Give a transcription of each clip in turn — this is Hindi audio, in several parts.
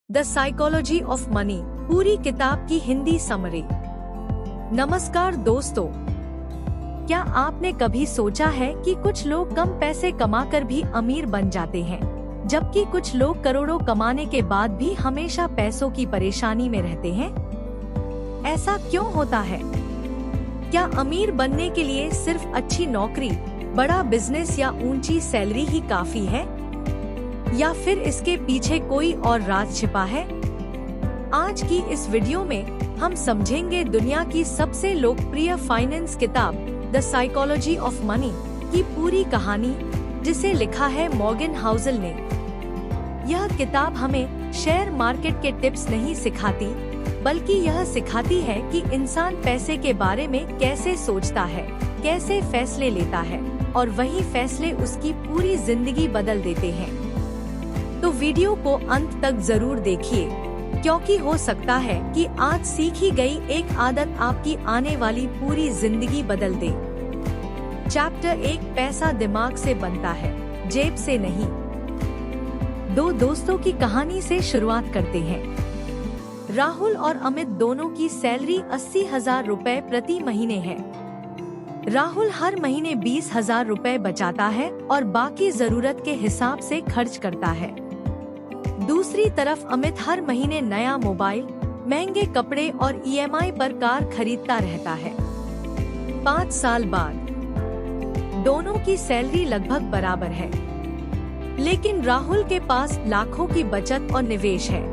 द साइकोलॉजी ऑफ मनी, पूरी किताब की हिंदी समरी। नमस्कार दोस्तों, क्या आपने कभी सोचा है कि कुछ लोग कम पैसे कमाकर भी अमीर बन जाते हैं, जबकि कुछ लोग करोड़ों कमाने के बाद भी हमेशा पैसों की परेशानी में रहते हैं? ऐसा क्यों होता है? क्या अमीर बनने के लिए सिर्फ अच्छी नौकरी, बड़ा बिजनेस या ऊंची सैलरी ही काफी है, या फिर इसके पीछे कोई और राज छिपा है? आज की इस वीडियो में हम समझेंगे दुनिया की सबसे लोकप्रिय फाइनेंस किताब द साइकोलॉजी ऑफ मनी की पूरी कहानी, जिसे लिखा है मॉर्गन हाउसल ने। यह किताब हमें शेयर मार्केट के टिप्स नहीं सिखाती, बल्कि यह सिखाती है कि इंसान पैसे के बारे में कैसे सोचता है, कैसे फैसले लेता है, और वही फैसले उसकी पूरी जिंदगी बदल देते हैं। तो वीडियो को अंत तक जरूर देखिए, क्योंकि हो सकता है कि आज सीखी गई एक आदत आपकी आने वाली पूरी जिंदगी बदल दे। चैप्टर 1, पैसा दिमाग से बनता है, जेब से नहीं। दो दोस्तों की कहानी से शुरुआत करते हैं। राहुल और अमित दोनों की सैलरी 80,000 रुपए प्रति महीने है। राहुल हर महीने 20,000 रुपए बचाता है और बाकी जरूरत के हिसाब से खर्च करता है। दूसरी तरफ अमित हर महीने नया मोबाइल, महंगे कपड़े और ईएमआई पर कार खरीदता रहता है। 5 साल बाद दोनों की सैलरी लगभग बराबर है, लेकिन राहुल के पास लाखों की बचत और निवेश है।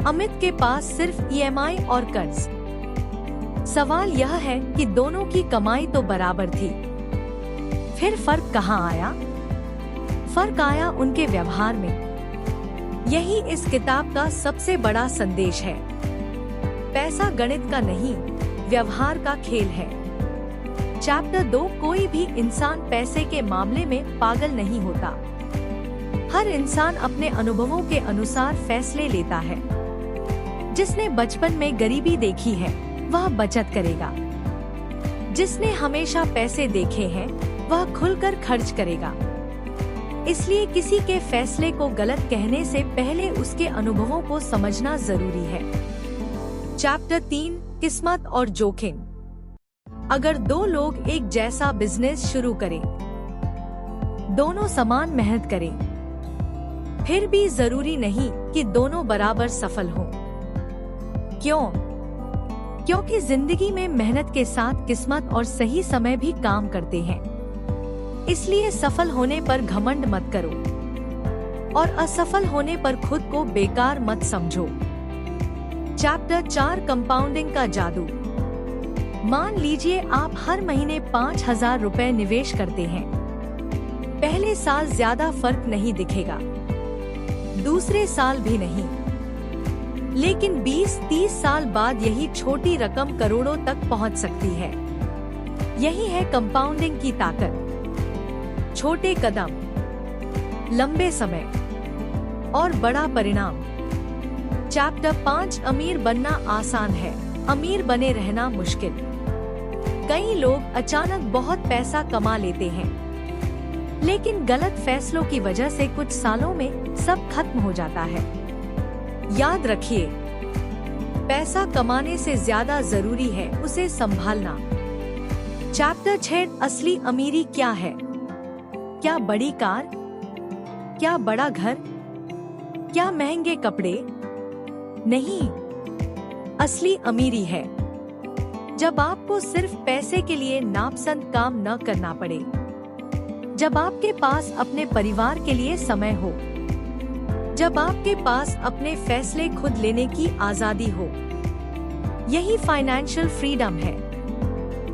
अमित के पास सिर्फ ईएमआई और कर्ज। सवाल यह है कि दोनों की कमाई तो बराबर थी, फिर फर्क कहाँ आया? फर्क आया उनके व्यवहार में। यही इस किताब का सबसे बड़ा संदेश है। पैसा गणित का नहीं, व्यवहार का खेल है। चैप्टर 2, कोई भी इंसान पैसे के मामले में पागल नहीं होता। हर इंसान अपने अनुभवों के अनुसार फैसले लेता है। जिसने बचपन में गरीबी देखी है, वह बचत करेगा। जिसने हमेशा पैसे देखे हैं, वह खुलकर खर्च करेगा। इसलिए किसी के फैसले को गलत कहने से पहले उसके अनुभवों को समझना जरूरी है। चैप्टर 3, किस्मत और जोखिम। अगर दो लोग एक जैसा बिजनेस शुरू करें, दोनों समान मेहनत करें, फिर भी जरूरी नहीं कि दोनों बराबर सफल हों। क्यों? क्योंकि जिंदगी में मेहनत के साथ किस्मत और सही समय भी काम करते हैं। इसलिए सफल होने पर घमंड मत करो और असफल होने पर खुद को बेकार मत समझो। चैप्टर 4, कंपाउंडिंग का जादू। मान लीजिए आप हर महीने 5,000 रुपए निवेश करते हैं। पहले साल ज्यादा फर्क नहीं दिखेगा, दूसरे साल भी नहीं, लेकिन 20-30 साल बाद यही छोटी रकम करोड़ों तक पहुंच सकती है। यही है कंपाउंडिंग की ताकत। छोटे कदम, लंबे समय और बड़ा परिणाम। चैप्टर 5, अमीर बनना आसान है, अमीर बने रहना मुश्किल। कई लोग अचानक बहुत पैसा कमा लेते हैं, लेकिन गलत फैसलों की वजह से कुछ सालों में सब खत्म हो जाता है। याद रखिए, पैसा कमाने से ज्यादा जरूरी है उसे संभालना। चैप्टर 6, असली अमीरी क्या है? क्या बड़ी कार? क्या बड़ा घर? क्या महंगे कपड़े? नहीं, असली अमीरी है जब आपको सिर्फ पैसे के लिए नापसंद काम न करना पड़े, जब आपके पास अपने परिवार के लिए समय हो, जब आपके पास अपने फैसले खुद लेने की आजादी हो। यही फाइनेंशियल फ्रीडम है।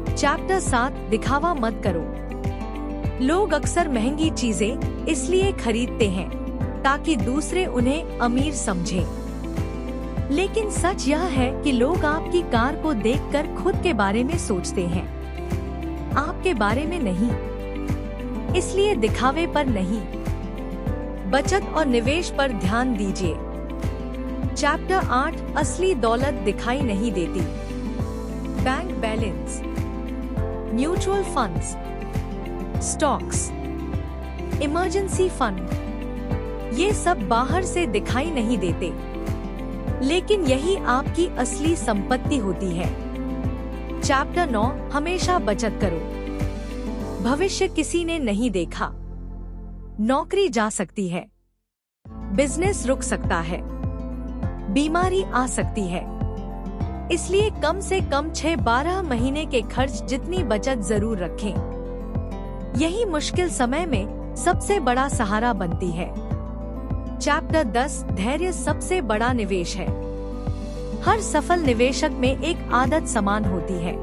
चैप्टर 7, दिखावा मत करो। लोग अक्सर महंगी चीजें इसलिए खरीदते हैं ताकि दूसरे उन्हें अमीर समझें। लेकिन सच यह है कि लोग आपकी कार को देखकर खुद के बारे में सोचते हैं, आपके बारे में नहीं। इसलिए दिखावे पर नहीं, बचत और निवेश पर ध्यान दीजिए। चैप्टर 8, असली दौलत दिखाई नहीं देती। Bank balance, mutual funds, stocks, emergency fund, ये सब बाहर से दिखाई नहीं देते, लेकिन यही आपकी असली संपत्ति होती है। चैप्टर 9, हमेशा बचत करो। भविष्य किसी ने नहीं देखा। नौकरी जा सकती है, बिजनेस रुक सकता है, बीमारी आ सकती है, इसलिए कम से कम 6-12 महीने के खर्च जितनी बचत जरूर रखें। यही मुश्किल समय में सबसे बड़ा सहारा बनती है। चैप्टर 10, धैर्य सबसे बड़ा निवेश है। हर सफल निवेशक में एक आदत समान होती है,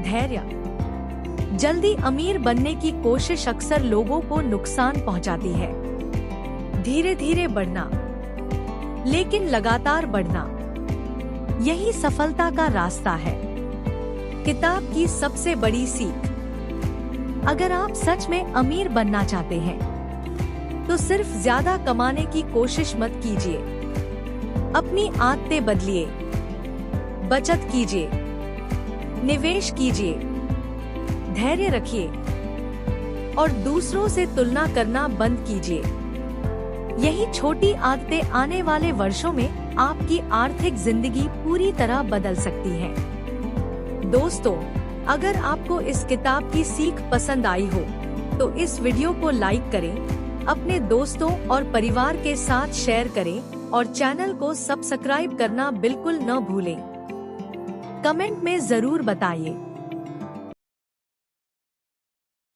धैर्य। जल्दी अमीर बनने की कोशिश अक्सर लोगों को नुकसान पहुंचाती है। धीरे धीरे बढ़ना, लेकिन लगातार बढ़ना, यही सफलता का रास्ता है। किताब की सबसे बड़ी सीख। अगर आप सच में अमीर बनना चाहते हैं, तो सिर्फ ज्यादा कमाने की कोशिश मत कीजिए। अपनी आदतें बदलिए, बचत कीजिए, निवेश कीजिए, धैर्य रखिए और दूसरों से तुलना करना बंद कीजिए। यही छोटी आदतें आने वाले वर्षों में आपकी आर्थिक जिंदगी पूरी तरह बदल सकती हैं। दोस्तों, अगर आपको इस किताब की सीख पसंद आई हो, तो इस वीडियो को लाइक करें, अपने दोस्तों और परिवार के साथ शेयर करें और चैनल को सब्सक्राइब करना बिल्कुल न भूलें। कमेंट में जरूर बताइए